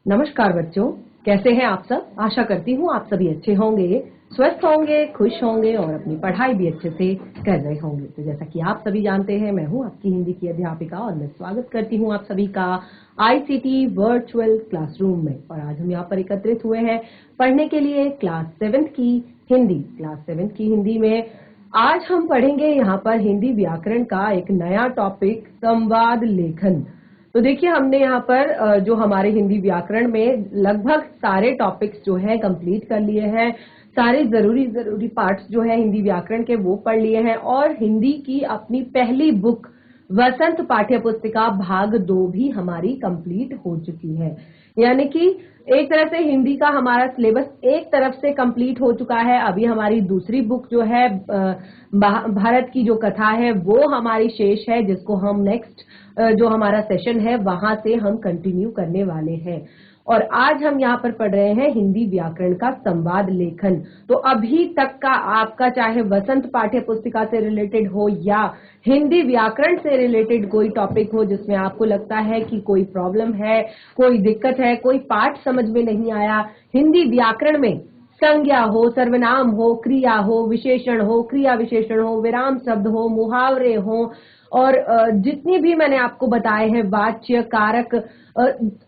नमस्कार बच्चों, कैसे हैं आप सब। आशा करती हूँ आप सभी अच्छे होंगे, स्वस्थ होंगे, खुश होंगे और अपनी पढ़ाई भी अच्छे से कर रहे होंगे। तो जैसा कि आप सभी जानते हैं, मैं हूँ आपकी हिंदी की अध्यापिका और मैं स्वागत करती हूँ आप सभी का आईसीटी वर्चुअल क्लासरूम में। और आज हम यहाँ पर एकत्रित हुए हैं पढ़ने के लिए क्लास 7 की हिंदी। क्लास 7 की हिंदी में आज हम पढ़ेंगे यहाँ पर हिंदी व्याकरण का एक नया टॉपिक, संवाद लेखन। तो देखिए, हमने यहाँ पर जो हमारे हिंदी व्याकरण में लगभग सारे टॉपिक्स जो है कंप्लीट कर लिए हैं। सारे जरूरी पार्ट्स जो है हिंदी व्याकरण के वो पढ़ लिए हैं और हिंदी की अपनी पहली बुक वसंत पाठ्य पुस्तिका भाग 2 भी हमारी कंप्लीट हो चुकी है। यानी कि एक तरह से हिंदी का हमारा सिलेबस एक तरफ से कंप्लीट हो चुका है। अभी हमारी दूसरी बुक जो है भारत की जो कथा है वो हमारी शेष है, जिसको हम नेक्स्ट जो हमारा सेशन है वहां से हम कंटिन्यू करने वाले हैं। और आज हम यहाँ पर पढ़ रहे हैं हिंदी व्याकरण का संवाद लेखन। तो अभी तक का आपका चाहे वसंत पाठ्य पुस्तिका से रिलेटेड हो या हिंदी व्याकरण से रिलेटेड कोई टॉपिक हो जिसमें आपको लगता है कि कोई प्रॉब्लम है, कोई दिक्कत है, कोई पार्ट समझ में नहीं आया, हिंदी व्याकरण में संज्ञा हो, सर्वनाम हो, क्रिया हो, विशेषण हो, क्रिया विशेषण हो, विराम शब्द हो, मुहावरे हो और जितनी भी मैंने आपको बताए हैं वाच्य, कारक,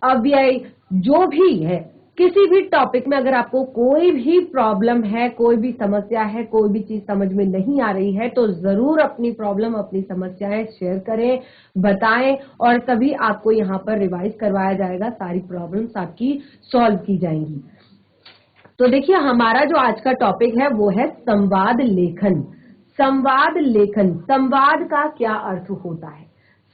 अव्यय, जो भी है, किसी भी टॉपिक में अगर आपको कोई भी प्रॉब्लम है, कोई भी समस्या है, कोई भी चीज समझ में नहीं आ रही है तो जरूर अपनी प्रॉब्लम, अपनी समस्याएं शेयर करें, बताएं और तभी आपको यहाँ पर रिवाइज करवाया जाएगा। सारी प्रॉब्लम्स आपकी सॉल्व की जाएंगी। तो देखिए, हमारा जो आज का टॉपिक है वो है संवाद लेखन। संवाद लेखन, संवाद का क्या अर्थ होता है?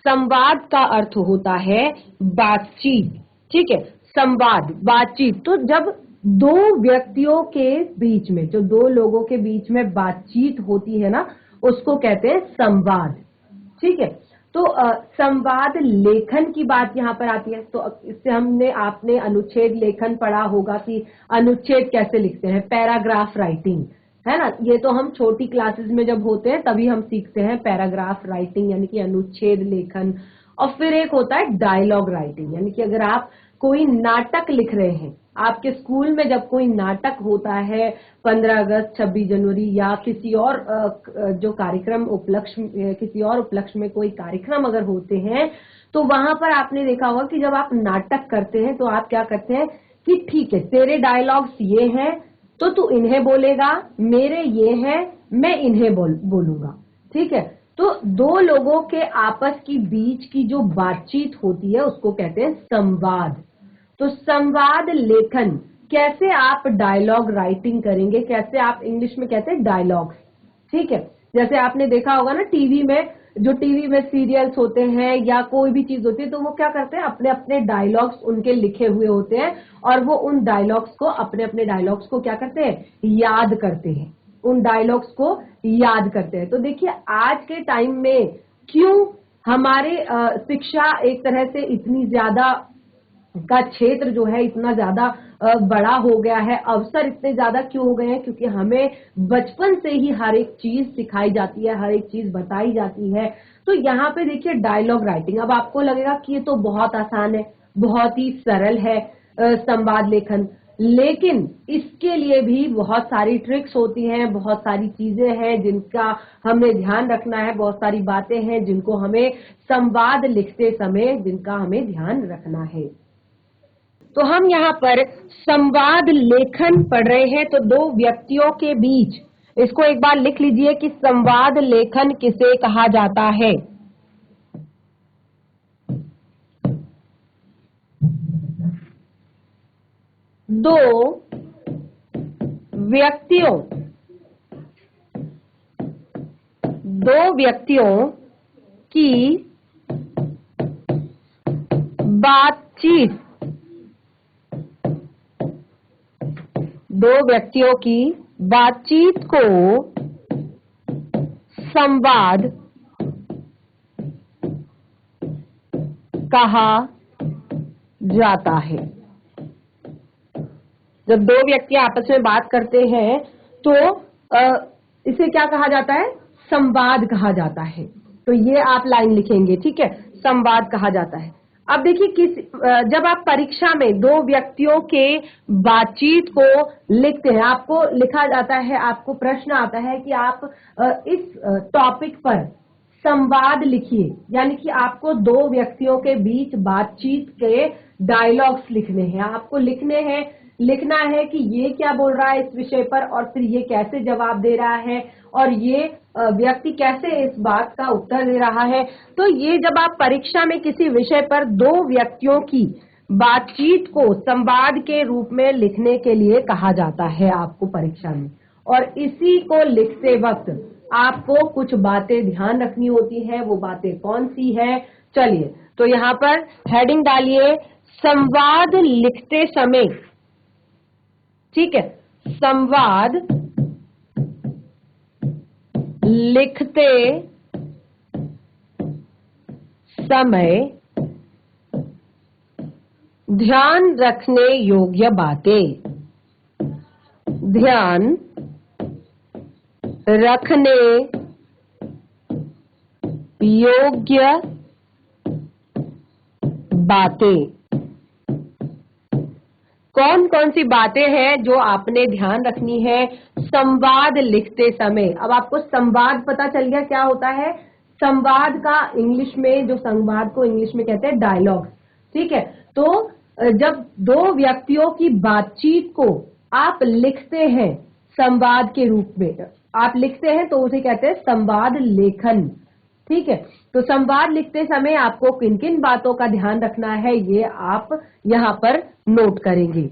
संवाद का अर्थ होता है बातचीत। ठीक है, संवाद, बातचीत। तो जब दो व्यक्तियों के बीच में, जो दो लोगों के बीच में बातचीत होती है ना, उसको कहते हैं संवाद। ठीक है, तो संवाद लेखन की बात यहाँ पर आती है। तो इससे आपने अनुच्छेद लेखन पढ़ा होगा कि अनुच्छेद कैसे लिखते हैं, पैराग्राफ राइटिंग, है ना। ये तो हम छोटी क्लासेस में जब होते हैं तभी हम सीखते हैं पैराग्राफ राइटिंग, यानी कि अनुच्छेद लेखन। और फिर एक होता है डायलॉग राइटिंग, यानी कि अगर आप कोई नाटक लिख रहे हैं, आपके स्कूल में जब कोई नाटक होता है 15 अगस्त, 26 जनवरी या किसी और जो कार्यक्रम उपलक्ष्य, किसी और उपलक्ष्य में कोई कार्यक्रम अगर होते हैं तो वहां पर आपने देखा होगा कि जब आप नाटक करते हैं तो आप क्या करते हैं कि ठीक है, तेरे डायलॉग्स ये हैं तो तू इन्हें बोलेगा, मेरे ये हैं मैं इन्हें बोलूंगा। ठीक है, तो दो लोगों के आपस की बीच की जो बातचीत होती है उसको कहते हैं संवाद। तो संवाद लेखन, कैसे आप डायलॉग राइटिंग करेंगे, कैसे आप, इंग्लिश में कहते हैं डायलॉग। ठीक है, जैसे आपने देखा होगा ना टीवी में, जो टीवी में सीरियल्स होते हैं या कोई भी चीज होती है तो वो क्या करते हैं, अपने अपने डायलॉग्स उनके लिखे हुए होते हैं और वो उन डायलॉग्स को, अपने अपने डायलॉग्स को क्या करते हैं, याद करते हैं, उन डायलॉग्स को याद करते हैं। तो देखिए, आज के टाइम में क्यों हमारे शिक्षा एक तरह से इतनी ज्यादा का क्षेत्र जो है इतना ज्यादा बड़ा हो गया है, अवसर इतने ज्यादा क्यों हो गए हैं, क्योंकि हमें बचपन से ही हर एक चीज सिखाई जाती है, हर एक चीज बताई जाती है। तो यहाँ पे देखिए डायलॉग राइटिंग, अब आपको लगेगा कि ये तो बहुत आसान है, बहुत ही सरल है संवाद लेखन, लेकिन इसके लिए भी बहुत सारी ट्रिक्स होती हैं, बहुत सारी चीजें हैं जिनका हमें ध्यान रखना है, बहुत सारी बातें हैं जिनको हमें संवाद लिखते समय, जिनका हमें ध्यान रखना है। तो हम यहाँ पर संवाद लेखन पढ़ रहे हैं। तो दो व्यक्तियों के बीच, इसको एक बार लिख लीजिए कि संवाद लेखन किसे कहा जाता है। दो व्यक्तियों की बातचीत, दो व्यक्तियों की बातचीत को संवाद कहा जाता है। जब दो व्यक्ति आपस में बात करते हैं तो इसे क्या कहा जाता है, संवाद कहा जाता है। तो ये आप लाइन लिखेंगे, ठीक है, संवाद कहा जाता है। अब देखिए जब आप परीक्षा में दो व्यक्तियों के बातचीत को लिखते हैं, आपको लिखा जाता है, आपको प्रश्न आता है कि आप इस टॉपिक पर संवाद लिखिए, यानी कि आपको दो व्यक्तियों के बीच बातचीत के डायलॉग्स लिखने हैं, आपको लिखना है कि ये क्या बोल रहा है इस विषय पर, और फिर ये कैसे जवाब दे रहा है, और ये व्यक्ति कैसे इस बात का उत्तर दे रहा है। तो ये जब आप परीक्षा में किसी विषय पर दो व्यक्तियों की बातचीत को संवाद के रूप में लिखने के लिए कहा जाता है आपको परीक्षा में, और इसी को लिखते वक्त आपको कुछ बातें ध्यान रखनी होती है। वो बातें कौन सी है, चलिए तो यहाँ पर हेडिंग डालिए, संवाद लिखते समय, ठीक है, संवाद लिखते समय ध्यान रखने योग्य बातें, ध्यान रखने योग्य बातें। कौन कौन सी बातें हैं जो आपने ध्यान रखनी है संवाद लिखते समय। अब आपको संवाद पता चल गया क्या होता है। संवाद का इंग्लिश में, जो संवाद को इंग्लिश में कहते हैं डायलॉग्स, ठीक है। तो जब दो व्यक्तियों की बातचीत को आप लिखते हैं संवाद के रूप में, आप लिखते हैं तो उसे कहते हैं संवाद लेखन, ठीक है। तो संवाद लिखते समय आपको किन किन बातों का ध्यान रखना है ये आप यहां पर नोट करेंगे।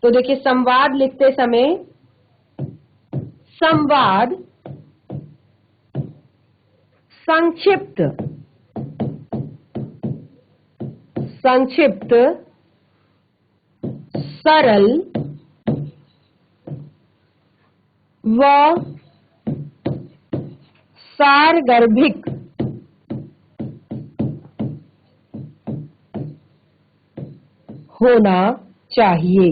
तो देखिए, संवाद लिखते समय संवाद संक्षिप्त सरल व सारगर्भिक होना चाहिए।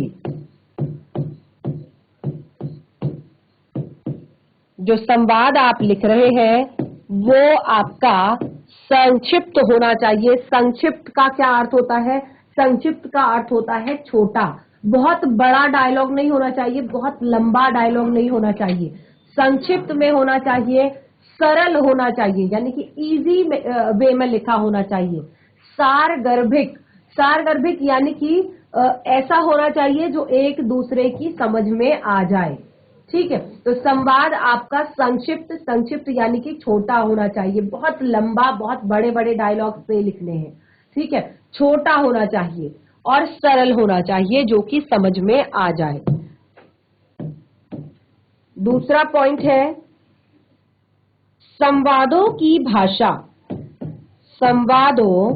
जो संवाद आप लिख रहे हैं वो आपका संक्षिप्त होना चाहिए। संक्षिप्त का क्या अर्थ होता है? संक्षिप्त का अर्थ होता है छोटा। बहुत बड़ा डायलॉग नहीं होना चाहिए, बहुत लंबा डायलॉग नहीं होना चाहिए, संक्षिप्त में होना चाहिए, सरल होना चाहिए, यानी कि इजी वे में लिखा होना चाहिए। सारगर्भिक, सारगर्भिक यानी कि ऐसा होना चाहिए जो एक दूसरे की समझ में आ जाए, ठीक है। तो संवाद आपका संक्षिप्त यानी कि छोटा होना चाहिए। बहुत लंबा, बहुत बड़े बड़े डायलॉग से लिखने हैं, ठीक है। छोटा होना चाहिए और सरल होना चाहिए जो कि समझ में आ जाए। दूसरा पॉइंट है संवादों की भाषा। संवादों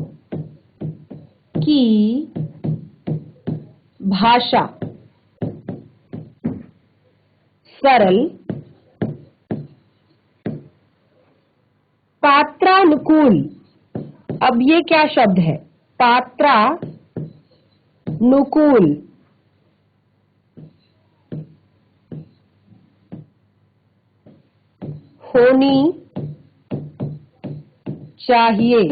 की भाषा सरल, पात्रानुकूल। अब ये क्या शब्द है? पात्रानुकूल होनी चाहिए।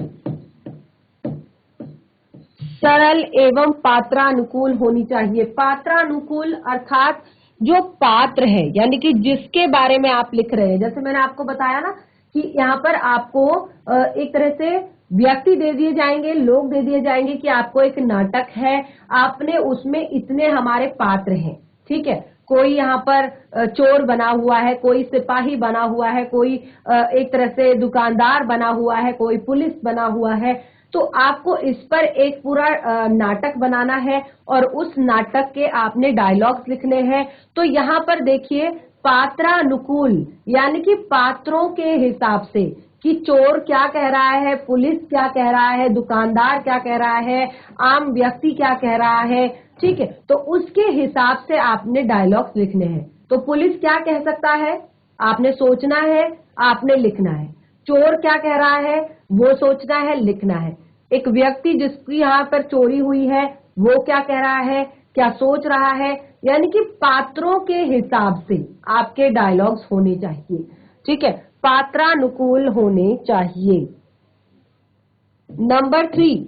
सरल एवं पात्रानुकूल होनी चाहिए। पात्रानुकूल अर्थात जो पात्र है, यानी कि जिसके बारे में आप लिख रहे हैं। जैसे मैंने आपको बताया ना कि यहाँ पर आपको एक तरह से व्यक्ति दे दिए जाएंगे, लोग दे दिए जाएंगे कि आपको एक नाटक है, आपने उसमें इतने हमारे पात्र हैं, ठीक है। कोई यहाँ पर चोर बना हुआ है, कोई सिपाही बना हुआ है, कोई एक तरह से दुकानदार बना हुआ है, कोई पुलिस बना हुआ है। तो आपको इस पर एक पूरा नाटक बनाना है और उस नाटक के आपने डायलॉग्स लिखने हैं। तो यहाँ पर देखिए, पात्रानुकूल यानी कि पात्रों के हिसाब से कि चोर क्या कह रहा है, पुलिस क्या कह रहा है, दुकानदार क्या कह रहा है, आम व्यक्ति क्या कह रहा है, ठीक है। तो उसके हिसाब से आपने डायलॉग्स लिखने हैं। तो पुलिस क्या कह सकता है, आपने सोचना है, आपने लिखना है। चोर क्या कह रहा है, वो सोचना है, लिखना है। एक व्यक्ति जिसकी यहाँ पर चोरी हुई है, वो क्या कह रहा है, क्या सोच रहा है, यानी कि पात्रों के हिसाब से आपके डायलॉग्स होने चाहिए, ठीक है। पात्रानुकूल होने चाहिए। नंबर 3,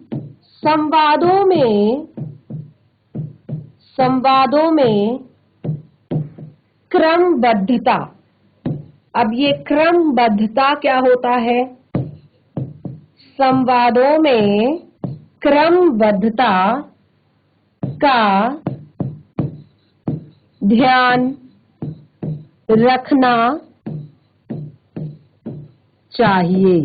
संवादों में क्रमबद्धता। अब ये क्रमबद्धता क्या होता है? संवादों में क्रमबद्धता का ध्यान रखना चाहिए।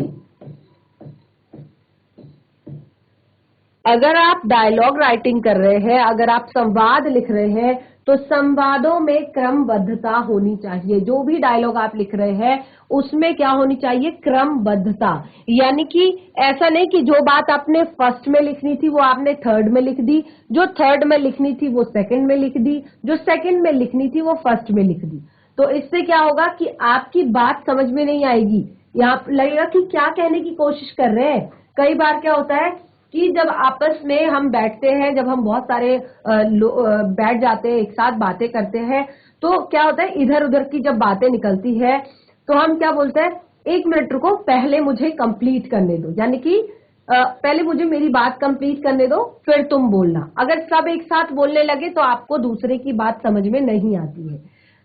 अगर आप डायलॉग राइटिंग कर रहे हैं, अगर आप संवाद लिख रहे हैं, तो संवादों में क्रमबद्धता होनी चाहिए। जो भी डायलॉग आप लिख रहे हैं उसमें क्या होनी चाहिए? क्रमबद्धता। यानी कि ऐसा नहीं कि जो बात आपने फर्स्ट में लिखनी थी वो आपने थर्ड में लिख दी, जो थर्ड में लिखनी थी वो सेकंड में लिख दी, जो सेकंड में लिखनी थी वो फर्स्ट में लिख दी। तो इससे क्या होगा कि आपकी बात समझ में नहीं आएगी। यहाँ लगेगा कि क्या कहने की कोशिश कर रहे हैं। कई बार क्या होता है कि जब आपस में हम बैठते हैं, जब हम बहुत सारे बैठ जाते हैं, एक साथ बातें करते हैं, तो क्या होता है, इधर उधर की जब बातें निकलती है तो हम क्या बोलते हैं, 1 मिनट रुको, पहले मुझे कंप्लीट करने दो। यानी कि पहले मुझे मेरी बात कंप्लीट करने दो, फिर तुम बोलना। अगर सब एक साथ बोलने लगे तो आपको दूसरे की बात समझ में नहीं आती है।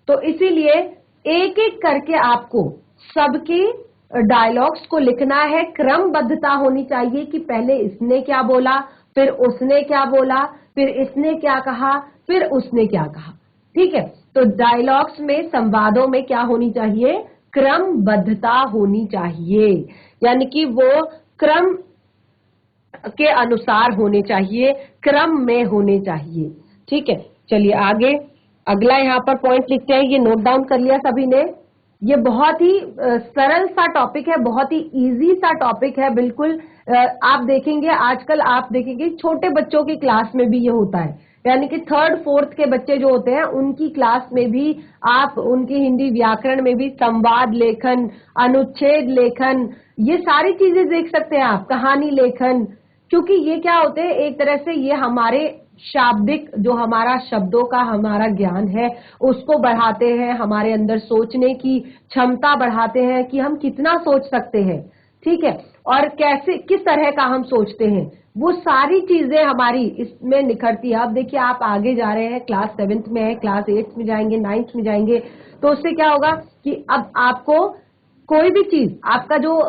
तो इसीलिए एक एक करके आपको सबके डायलॉग्स को लिखना है। क्रमबद्धता होनी चाहिए कि पहले इसने क्या बोला, फिर उसने क्या बोला, फिर इसने क्या कहा, फिर उसने क्या कहा। ठीक है, तो डायलॉग्स में, संवादों में क्या होनी चाहिए? क्रमबद्धता होनी चाहिए। यानी कि वो क्रम के अनुसार होने चाहिए, क्रम में होने चाहिए। ठीक है, चलिए आगे अगला यहाँ पर पॉइंट लिखते हैं। ये नोट डाउन कर लिया सभी ने? ये बहुत ही सरल सा टॉपिक है, बहुत ही इजी सा टॉपिक है। बिल्कुल आप देखेंगे, आजकल आप देखेंगे छोटे बच्चों की क्लास में भी ये होता है। यानी कि थर्ड फोर्थ के बच्चे जो होते हैं उनकी क्लास में भी आप उनकी हिंदी व्याकरण में भी संवाद लेखन, अनुच्छेद लेखन, ये सारी चीजें देख सकते हैं आप, कहानी लेखन। क्योंकि ये क्या होते हैं, एक तरह से ये हमारे शाब्दिक, जो हमारा शब्दों का हमारा ज्ञान है उसको बढ़ाते हैं, हमारे अंदर सोचने की क्षमता बढ़ाते हैं कि हम कितना सोच सकते हैं। ठीक है, और कैसे, किस तरह का हम सोचते हैं, वो सारी चीजें हमारी इसमें निखरती है। अब देखिए, आप आगे जा रहे हैं, क्लास 7th में है, क्लास 8th में जाएंगे, 9th में जाएंगे, तो उससे क्या होगा कि अब आपको कोई भी चीज, आपका जो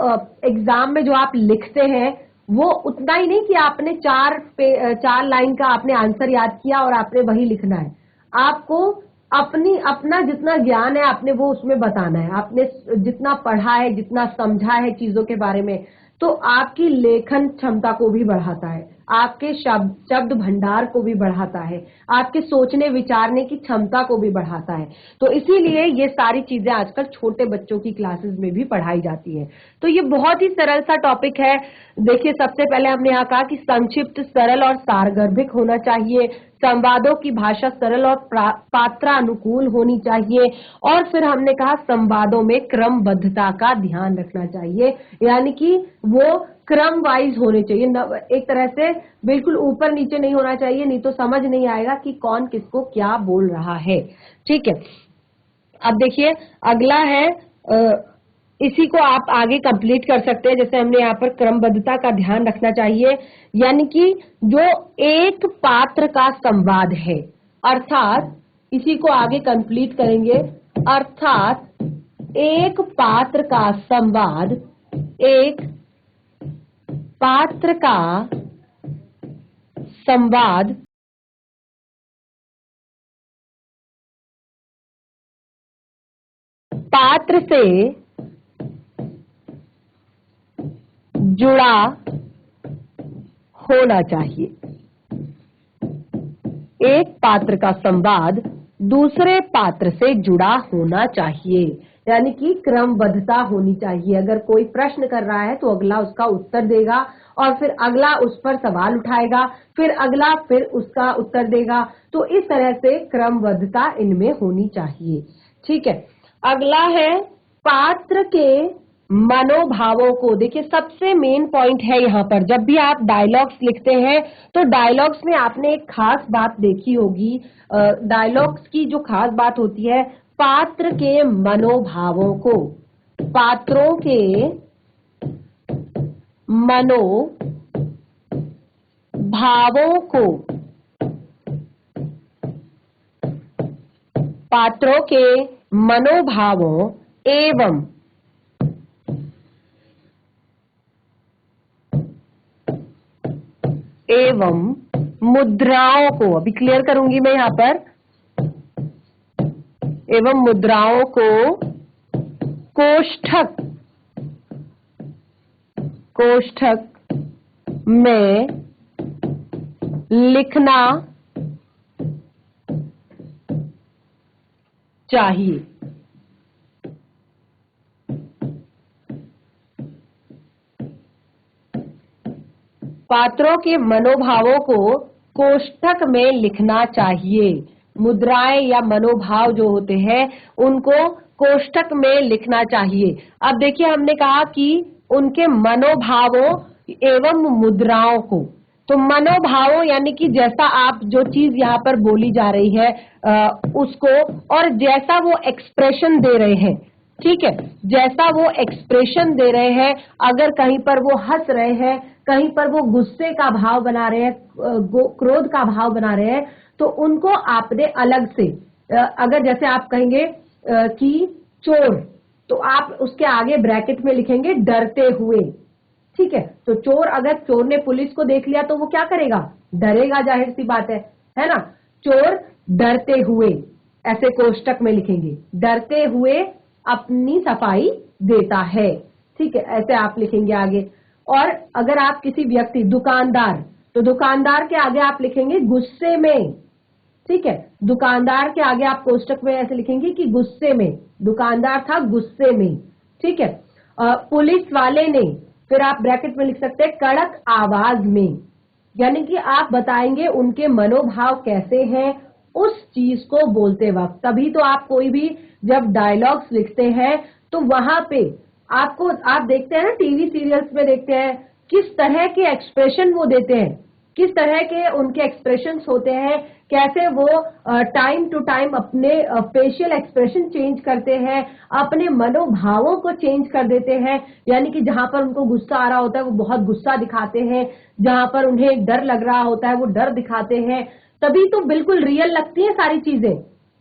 एग्जाम में जो आप लिखते हैं वो उतना ही नहीं कि आपने 4 लाइन का आपने आंसर याद किया और आपने वही लिखना है। आपको अपना जितना ज्ञान है आपने वो उसमें बताना है। आपने जितना पढ़ा है, जितना समझा है चीजों के बारे में, तो आपकी लेखन क्षमता को भी बढ़ाता है, आपके शब्द भंडार को भी बढ़ाता है, आपके सोचने विचारने की क्षमता को भी बढ़ाता है। तो इसीलिए ये सारी चीजें आजकल छोटे बच्चों की क्लासेस में भी पढ़ाई जाती है। तो ये बहुत ही सरल सा टॉपिक है। देखिए, सबसे पहले हमने यहाँ कहा कि संक्षिप्त, सरल और सारगर्भिक होना चाहिए। संवादों की भाषा सरल और पात्रानुकूल होनी चाहिए। और फिर हमने कहा संवादों में क्रमबद्धता का ध्यान रखना चाहिए, यानी कि वो क्रम वाइज होने चाहिए, एक तरह से बिल्कुल ऊपर नीचे नहीं होना चाहिए, नहीं तो समझ नहीं आएगा कि कौन किसको क्या बोल रहा है। ठीक है, अब देखिए अगला है, इसी को आप आगे कंप्लीट कर सकते हैं। जैसे हमने यहाँ पर क्रमबद्धता का ध्यान रखना चाहिए, यानी कि जो एक पात्र का संवाद है, अर्थात इसी को आगे कंप्लीट करेंगे, अर्थात एक पात्र का संवाद, एक पात्र का संवाद पात्र से जुड़ा होना चाहिए। एक पात्र का संवाद दूसरे पात्र से जुड़ा होना चाहिए, यानी कि क्रमबद्धता होनी चाहिए। अगर कोई प्रश्न कर रहा है तो अगला उसका उत्तर देगा, और फिर अगला उस पर सवाल उठाएगा, फिर अगला फिर उसका उत्तर देगा। तो इस तरह से क्रमबद्धता इनमें होनी चाहिए। ठीक है, अगला है पात्र के मनोभावों को। देखिए, सबसे मेन पॉइंट है यहाँ पर, जब भी आप डायलॉग्स लिखते हैं तो डायलॉग्स में आपने एक खास बात देखी होगी। डायलॉग्स की जो खास बात होती है, पात्र के मनोभावों को, पात्रों के मनोभावों भावों को, पात्रों के मनोभावों एवं मुद्राओं को, अभी क्लियर करूंगी मैं यहां पर, एवं मुद्राओं को कोष्ठक में लिखना चाहिए। पात्रों के मनोभावों को कोष्ठक में लिखना चाहिए। मुद्राएं या मनोभाव जो होते हैं उनको कोष्ठक में लिखना चाहिए। अब देखिए, हमने कहा कि उनके मनोभावों एवं मुद्राओं को, तो मनोभावों यानी कि जैसा आप जो चीज यहाँ पर बोली जा रही है उसको, और जैसा वो एक्सप्रेशन दे रहे हैं, ठीक है, जैसा वो एक्सप्रेशन दे रहे हैं, अगर कहीं पर वो हंस रहे हैं, कहीं पर वो गुस्से का भाव बना रहे हैं, क्रोध का भाव बना रहे हैं, तो उनको आपने अलग से, अगर जैसे आप कहेंगे कि चोर, तो आप उसके आगे ब्रैकेट में लिखेंगे डरते हुए, ठीक है। तो चोर, अगर चोर ने पुलिस को देख लिया तो वो क्या करेगा, डरेगा, जाहिर सी बात है ना। चोर डरते हुए, ऐसे कोष्टक में लिखेंगे, डरते हुए अपनी सफाई देता है, ठीक है, ऐसे आप लिखेंगे आगे। और अगर आप किसी व्यक्ति, दुकानदार, तो दुकानदार के आगे आप लिखेंगे गुस्से में, ठीक है, दुकानदार के आगे आप कोष्टक में ऐसे लिखेंगे कि गुस्से में, दुकानदार था गुस्से में, ठीक है। पुलिस वाले ने, फिर आप ब्रैकेट में लिख सकते हैं कड़क आवाज में, यानी कि आप बताएंगे उनके मनोभाव कैसे हैं उस चीज को बोलते वक्त। तभी तो आप कोई भी जब डायलॉग्स लिखते हैं तो वहां पे आपको, आप देखते हैं ना टीवी सीरियल्स में देखते हैं किस तरह के एक्सप्रेशन वो देते हैं, किस तरह के उनके एक्सप्रेशंस होते हैं, कैसे वो टाइम टू टाइम अपने फेशियल एक्सप्रेशन चेंज करते हैं, अपने मनोभावों को चेंज कर देते हैं। यानी कि जहां पर उनको गुस्सा आ रहा होता है वो बहुत गुस्सा दिखाते हैं, जहां पर उन्हें डर लग रहा होता है वो डर दिखाते हैं। तभी तो बिल्कुल रियल लगती है सारी चीजें,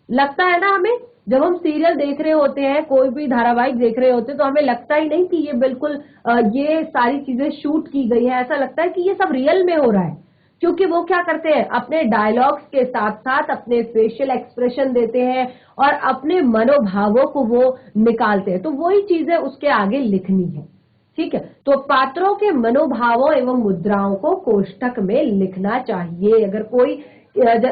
लगता है ना हमें। जब हम सीरियल देख रहे होते हैं, कोई भी धारावाहिक देख रहे होते हैं, तो हमें लगता ही नहीं कि ये बिल्कुल ये सारी चीजें शूट की गई है, ऐसा लगता है कि ये सब रियल में हो रहा है। क्योंकि वो क्या करते हैं, अपने डायलॉग्स के साथ साथ अपने फेशियल एक्सप्रेशन देते हैं और अपने मनोभावों को वो निकालते हैं। तो वही चीजें उसके आगे लिखनी है, ठीक है। तो पात्रों के मनोभावों एवं मुद्राओं को कोष्ठक में लिखना चाहिए। अगर कोई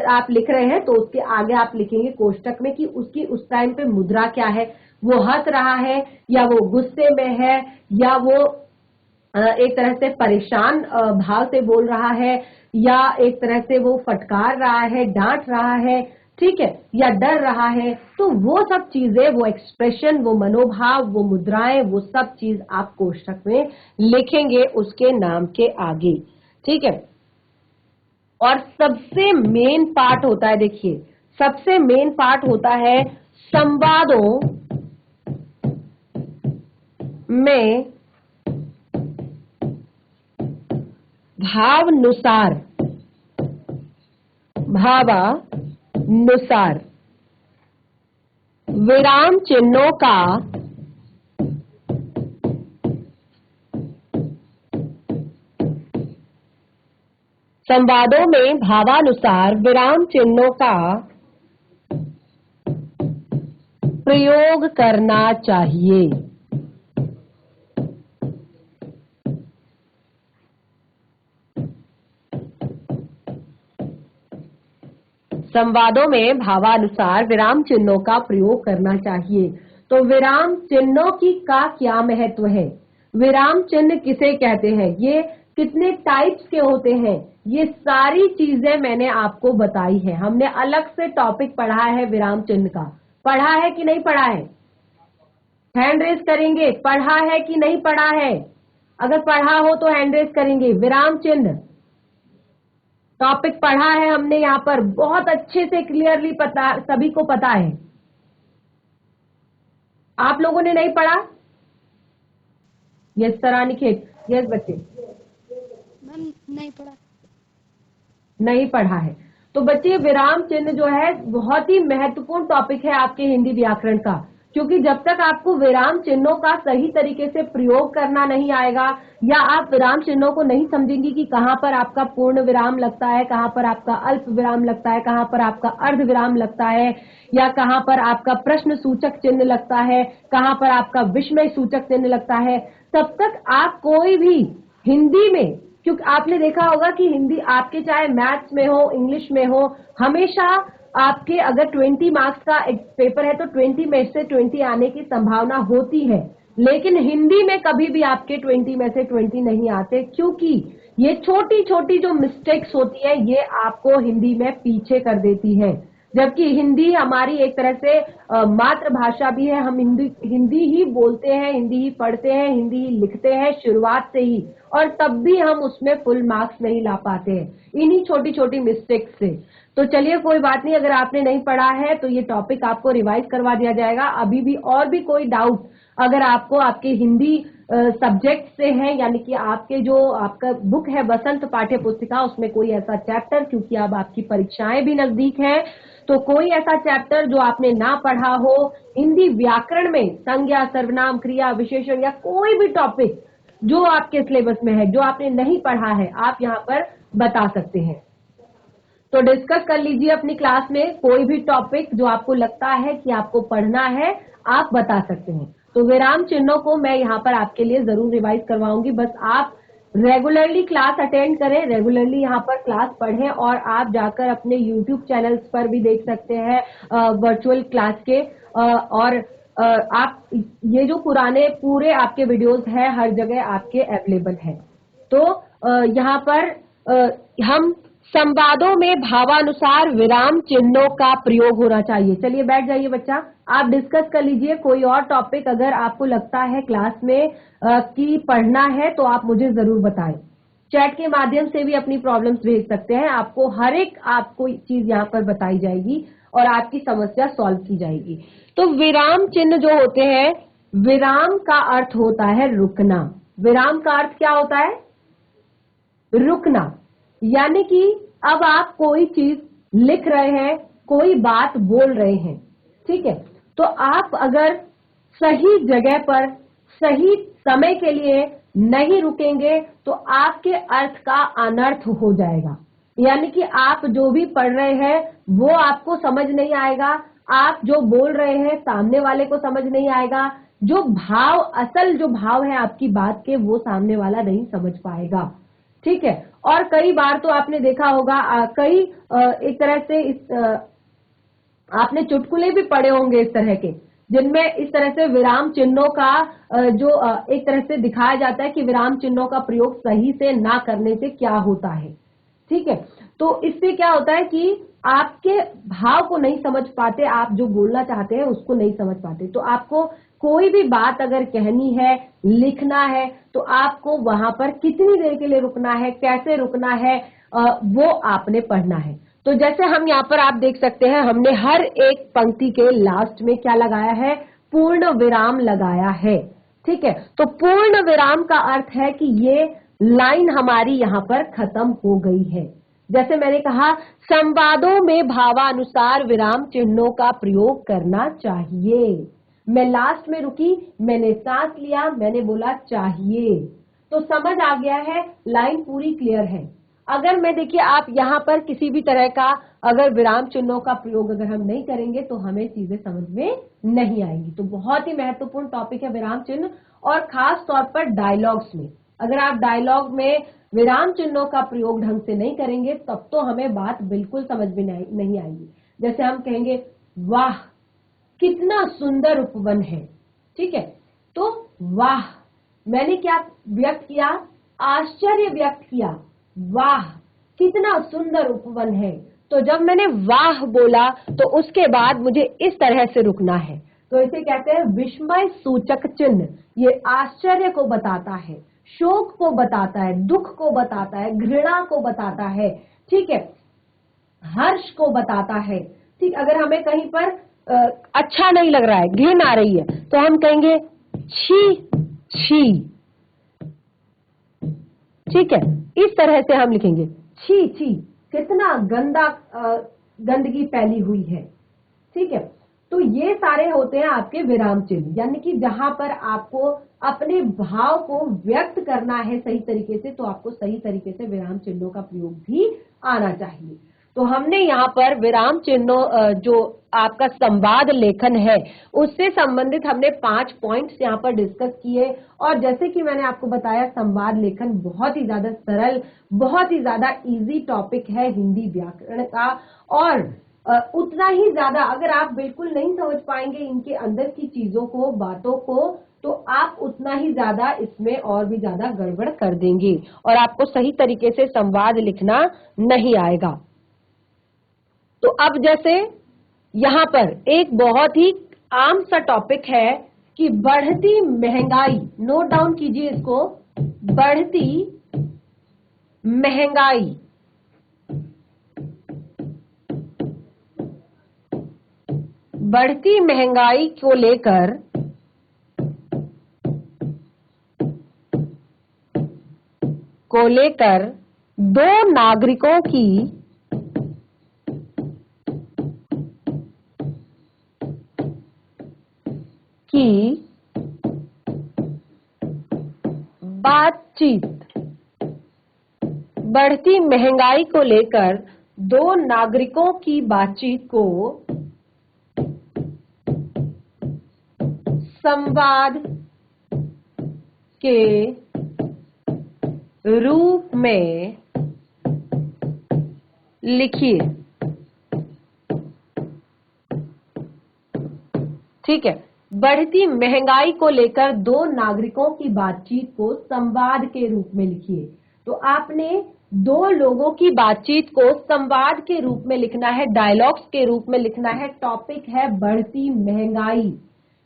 आप लिख रहे हैं तो उसके आगे आप लिखेंगे कोष्ठक में कि उसकी उस टाइम पे मुद्रा क्या है, वो हंस रहा है या वो गुस्से में है या वो एक तरह से परेशान भाव से बोल रहा है या एक तरह से वो फटकार रहा है, डांट रहा है, ठीक है, या डर रहा है। तो वो सब चीजें, वो एक्सप्रेशन, वो मनोभाव, वो मुद्राएं, वो सब चीज आप कोष्ठक में लिखेंगे उसके नाम के आगे, ठीक है। और सबसे मेन पार्ट होता है, देखिए सबसे मेन पार्ट होता है संवादों में भावानुसार विराम चिन्हों का संवादों में भावानुसार विराम चिन्हों का प्रयोग करना चाहिए। संवादों में भावानुसार विराम चिन्हों का प्रयोग करना चाहिए। तो विराम चिन्हों की का क्या महत्व है, विराम चिन्ह किसे कहते हैं, ये कितने टाइप्स के होते हैं, ये सारी चीजें मैंने आपको बताई है। हमने अलग से टॉपिक पढ़ा है विराम चिन्ह का, पढ़ा है कि नहीं पढ़ा है? हैंड रेज करेंगे, पढ़ा है कि नहीं पढ़ा है? अगर पढ़ा हो तो हैंड रेज करेंगे। विराम चिन्ह टॉपिक पढ़ा है हमने, यहाँ पर बहुत अच्छे से क्लियरली पता, सभी को पता है। आप लोगों ने नहीं पढ़ा? यस सरानिकेत, यस बच्चे। मैम नहीं पढ़ा। नहीं पढ़ा है। तो बच्चे विराम चिन्ह जो है बहुत ही महत्वपूर्ण टॉपिक है आपके हिंदी व्याकरण का, क्योंकि जब तक आपको विराम चिन्हों का सही तरीके से प्रयोग करना नहीं आएगा या आप विराम चिन्हों को नहीं समझेंगी कि कहाँ पर आपका पूर्ण विराम लगता है, कहाँ पर आपका अल्प विराम लगता है, कहाँ पर आपका अर्ध विराम लगता है, या कहाँ पर आपका प्रश्न सूचक चिन्ह लगता है, कहाँ पर आपका विस्मय सूचक चिन्ह लगता है, तब तक आप कोई भी हिंदी में, क्योंकि आपने देखा होगा कि हिंदी आपके चाहे मैथ्स में हो, इंग्लिश में हो, हमेशा आपके अगर 20 मार्क्स का एक पेपर है तो 20 में से 20 आने की संभावना होती है, लेकिन हिंदी में कभी भी आपके 20 में से 20 नहीं आते, क्योंकि ये छोटी छोटी जो मिस्टेक्स होती है ये आपको हिंदी में पीछे कर देती है। जबकि हिंदी हमारी एक तरह से मातृभाषा भी है, हम हिंदी ही बोलते हैं, हिंदी ही पढ़ते हैं, हिंदी ही लिखते हैं शुरुआत से ही, और तब भी हम उसमें फुल मार्क्स नहीं ला पाते हैं इन्हीं छोटी छोटी मिस्टेक्स से। तो चलिए कोई बात नहीं, अगर आपने नहीं पढ़ा है तो ये टॉपिक आपको रिवाइज करवा दिया जाएगा। अभी भी और भी कोई डाउट अगर आपको आपके हिंदी सब्जेक्ट से है, यानी कि आपके जो आपका बुक है बसंत पाठ्य पुस्तिका, उसमें कोई ऐसा चैप्टर, क्योंकि अब आपकी परीक्षाएं भी नजदीक है, तो कोई ऐसा चैप्टर जो आपने ना पढ़ा हो हिंदी व्याकरण में, संज्ञा, सर्वनाम, क्रिया, विशेषण या कोई भी टॉपिक जो आपके सिलेबस में है जो आपने नहीं पढ़ा है, आप यहाँ पर बता सकते हैं। तो डिस्कस कर लीजिए अपनी क्लास में कोई भी टॉपिक जो आपको लगता है कि आपको पढ़ना है, आप बता सकते हैं। तो विराम चिन्हों को मैं यहाँ पर आपके लिए जरूर रिवाइज करवाऊंगी, बस आप रेगुलरली क्लास अटेंड करें, रेगुलरली यहाँ पर क्लास पढ़ें, और आप जाकर अपने YouTube चैनल्स पर भी देख सकते हैं वर्चुअल क्लास के, और आप ये जो पुराने पूरे आपके वीडियोस हैं हर जगह आपके अवेलेबल है। तो यहाँ पर हम संवादों में भावानुसार विराम चिन्हों का प्रयोग होना चाहिए। चलिए बैठ जाइए बच्चा, आप डिस्कस कर लीजिए कोई और टॉपिक अगर आपको लगता है क्लास में कि पढ़ना है तो आप मुझे जरूर बताएं। चैट के माध्यम से भी अपनी प्रॉब्लम्स भेज सकते हैं, आपको हर एक आपको चीज यहाँ पर बताई जाएगी और आपकी समस्या सॉल्व की जाएगी। तो विराम चिन्ह जो होते हैं, विराम का अर्थ होता है रुकना। विराम का अर्थ क्या होता है? रुकना। यानी कि अब आप कोई चीज लिख रहे हैं, कोई बात बोल रहे हैं, ठीक है, तो आप अगर सही जगह पर सही समय के लिए नहीं रुकेंगे तो आपके अर्थ का अनर्थ हो जाएगा। यानी कि आप जो भी पढ़ रहे हैं वो आपको समझ नहीं आएगा, आप जो बोल रहे हैं सामने वाले को समझ नहीं आएगा, जो भाव, असल जो भाव है आपकी बात के, वो सामने वाला नहीं समझ पाएगा, ठीक है। और कई बार तो आपने देखा होगा कई एक तरह से आपने चुटकुले भी पढ़े होंगे इस तरह के, जिनमें इस तरह से विराम चिन्हों का जो एक तरह से दिखाया जाता है कि विराम चिन्हों का प्रयोग सही से ना करने से क्या होता है, ठीक है। तो इससे क्या होता है कि आपके भाव को नहीं समझ पाते, आप जो बोलना चाहते हैं उसको नहीं समझ पाते। तो आपको कोई भी बात अगर कहनी है, लिखना है, तो आपको वहां पर कितनी देर के लिए रुकना है, कैसे रुकना है, वो आपने पढ़ना है। तो जैसे हम यहाँ पर आप देख सकते हैं, हमने हर एक पंक्ति के लास्ट में क्या लगाया है? पूर्ण विराम लगाया है, ठीक है। तो पूर्ण विराम का अर्थ है कि ये लाइन हमारी यहाँ पर खत्म हो गई है। जैसे मैंने कहा, संवादों में भावानुसार विराम चिन्हों का प्रयोग करना चाहिए। मैं लास्ट में रुकी, मैंने सांस लिया, मैंने बोला चाहिए, तो समझ आ गया है, लाइन पूरी क्लियर है। अगर मैं देखिए आप यहाँ पर किसी भी तरह का अगर विराम चिन्हों का प्रयोग अगर हम नहीं करेंगे तो हमें चीजें समझ में नहीं आएंगी। तो बहुत ही महत्वपूर्ण टॉपिक है विराम चिन्ह, और खास तौर पर डायलॉग्स में अगर आप डायलॉग में विराम चिन्हों का प्रयोग ढंग से नहीं करेंगे तब तो हमें बात बिल्कुल समझ में नहीं आएगी। जैसे हम कहेंगे, वाह कितना सुंदर उपवन है, ठीक है, तो वाह मैंने क्या व्यक्त किया? आश्चर्य व्यक्त किया। वाह कितना सुंदर उपवन है। तो जब मैंने वाह बोला तो उसके बाद मुझे इस तरह से रुकना है। तो इसे कहते हैं विस्मय सूचक चिन्ह। ये आश्चर्य को बताता है, शोक को बताता है, दुख को बताता है, घृणा को बताता है, ठीक है, हर्ष को बताता है, ठीक। अगर हमें कहीं पर अच्छा नहीं लग रहा है, घिन आ रही है, तो हम कहेंगे छी छी, ठीक है, इस तरह से हम लिखेंगे छी छी। कितना गंदा गंदगी फैली हुई है। ठीक है, तो ये सारे होते हैं आपके विराम चिन्ह, यानी कि जहां पर आपको अपने भाव को व्यक्त करना है सही तरीके से, तो आपको सही तरीके से विराम चिन्हों का प्रयोग भी आना चाहिए। तो हमने यहाँ पर विराम चिन्हों जो आपका संवाद लेखन है उससे संबंधित हमने 5 पॉइंट्स यहाँ पर डिस्कस किए। और जैसे कि मैंने आपको बताया, संवाद लेखन बहुत ही ज्यादा सरल, बहुत ही ज्यादा इजी टॉपिक है हिंदी व्याकरण का। और उतना ही ज्यादा अगर आप बिल्कुल नहीं समझ पाएंगे इनके अंदर की चीजों को, बातों को, तो आप उतना ही ज्यादा इसमें और भी ज्यादा गड़बड़ कर देंगे और आपको सही तरीके से संवाद लिखना नहीं आएगा। तो अब जैसे यहां पर एक बहुत ही आम सा टॉपिक है कि बढ़ती महंगाई, नोट डाउन कीजिए इसको, बढ़ती महंगाई। बढ़ती महंगाई को लेकर दो नागरिकों की बातचीत। बढ़ती महंगाई को लेकर दो नागरिकों की बातचीत को संवाद के रूप में लिखिए। ठीक है, बढ़ती महंगाई को लेकर दो नागरिकों की बातचीत को संवाद के रूप में लिखिए। तो आपने दो लोगों की बातचीत को संवाद के रूप में लिखना है, डायलॉग्स के रूप में लिखना है। टॉपिक है बढ़ती महंगाई।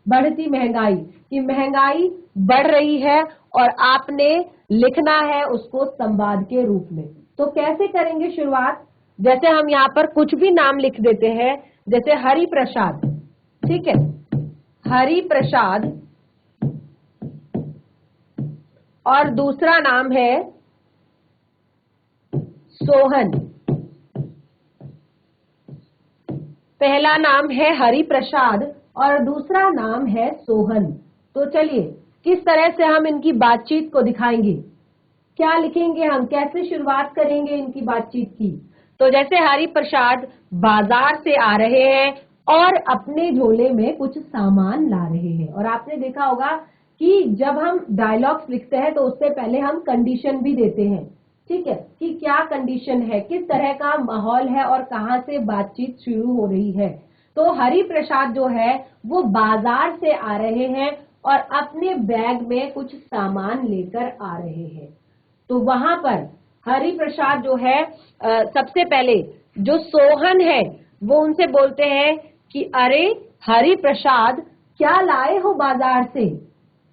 बढ़ती महंगाई कि महंगाई बढ़ रही है और आपने लिखना है उसको संवाद के रूप में। तो कैसे करेंगे शुरुआत? जैसे हम यहाँ पर कुछ भी नाम लिख देते हैं, जैसे हरि प्रसाद। ठीक है, हरि प्रसाद और दूसरा नाम है सोहन। पहला नाम है हरि प्रसाद और दूसरा नाम है सोहन। तो चलिए किस तरह से हम इनकी बातचीत को दिखाएंगे, क्या लिखेंगे हम, कैसे शुरुआत करेंगे इनकी बातचीत की? तो जैसे हरि प्रसाद बाजार से आ रहे हैं और अपने झोले में कुछ सामान ला रहे हैं। और आपने देखा होगा कि जब हम डायलॉग्स लिखते हैं तो उससे पहले हम कंडीशन भी देते हैं। ठीक है, कि क्या कंडीशन है, किस तरह का माहौल है और कहां से बातचीत शुरू हो रही है। तो हरि प्रसाद जो है वो बाजार से आ रहे हैं और अपने बैग में कुछ सामान लेकर आ रहे हैं। तो वहां पर हरि प्रसाद जो है सबसे पहले जो सोहन है वो उनसे बोलते हैं कि अरे हरि प्रसाद क्या लाए हो बाजार से।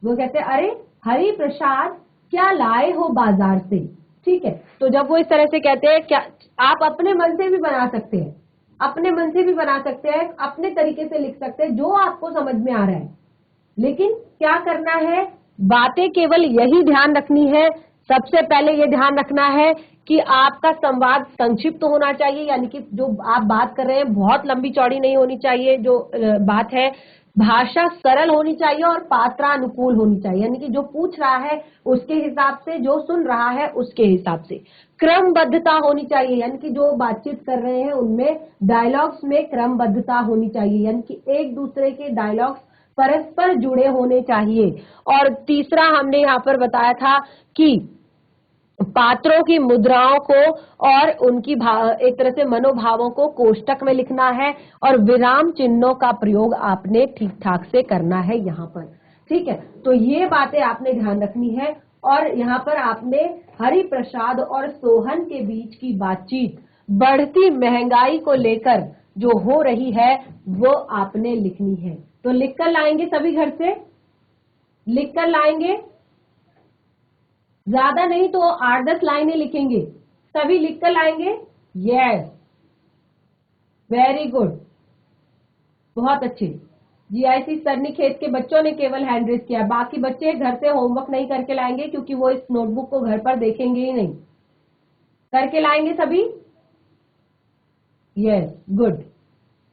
वो कहते हैं अरे हरि प्रसाद क्या लाए हो बाजार से। ठीक है, तो जब वो इस तरह से कहते हैं, क्या आप अपने मन से भी बना सकते हैं, अपने मन से भी बना सकते हैं, अपने तरीके से लिख सकते हैं जो आपको समझ में आ रहा है। लेकिन क्या करना है, बातें केवल यही ध्यान रखनी है, सबसे पहले ये ध्यान रखना है कि आपका संवाद संक्षिप्त होना चाहिए, यानी कि जो आप बात कर रहे हैं बहुत लंबी चौड़ी नहीं होनी चाहिए। जो बात है, भाषा सरल होनी चाहिए और पात्रानुकूल होनी चाहिए, यानी कि जो पूछ रहा है उसके हिसाब से, जो सुन रहा है उसके हिसाब से। क्रमबद्धता होनी चाहिए, यानी कि जो बातचीत कर रहे हैं उनमें डायलॉग्स में क्रमबद्धता होनी चाहिए, यानी कि एक दूसरे के डायलॉग्स परस्पर जुड़े होने चाहिए। और तीसरा हमने यहाँ पर बताया था कि पात्रों की मुद्राओं को और उनकी एक तरह से मनोभावों को कोष्टक में लिखना है और विराम चिन्हों का प्रयोग आपने ठीक ठाक से करना है यहाँ पर। ठीक है, तो ये बातें आपने ध्यान रखनी है। और यहाँ पर आपने हरि प्रसाद और सोहन के बीच की बातचीत बढ़ती महंगाई को लेकर जो हो रही है वो आपने लिखनी है। तो लिखकर लाएंगे, सभी घर से लिखकर लाएंगे, ज्यादा नहीं तो 8-10 लाइनें लिखेंगे, सभी लिखकर लाएंगे। यस, वेरी गुड, बहुत अच्छे। जीआईसी सरनी खेत के बच्चों ने केवल हैंड रेज किया, बाकी बच्चे घर से होमवर्क नहीं करके लाएंगे क्योंकि वो इस नोटबुक को घर पर देखेंगे ही नहीं। करके लाएंगे सभी? Yes, good.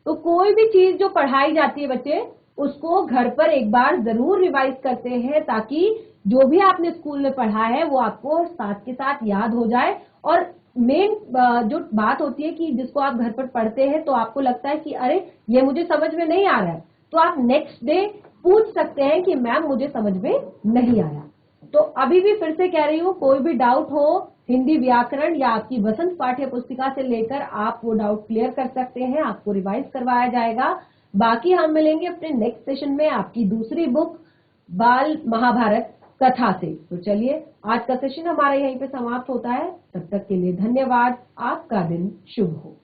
तो कोई भी चीज जो पढ़ाई जाती है बच्चे, उसको घर पर एक बार जरूर रिवाइज करते हैं, ताकि जो भी आपने स्कूल में पढ़ा है वो आपको साथ के साथ याद हो जाए। और मेन जो बात होती है कि जिसको आप घर पर पढ़ते हैं तो आपको लगता है कि अरे ये मुझे समझ में नहीं आ रहा है, तो आप नेक्स्ट डे पूछ सकते हैं कि मैम मुझे समझ में नहीं आया। तो अभी भी फिर से कह रही हूँ, कोई भी डाउट हो हिंदी व्याकरण या आपकी वसंत पाठ्य पुस्तिका से लेकर, आप वो डाउट क्लियर कर सकते हैं, आपको रिवाइज करवाया जाएगा। बाकी हम मिलेंगे अपने नेक्स्ट सेशन में आपकी दूसरी बुक बाल महाभारत कथा से। तो चलिए, आज का सेशन हमारा यहीं पे समाप्त होता है। तब तक के लिए धन्यवाद। आपका दिन शुभ हो।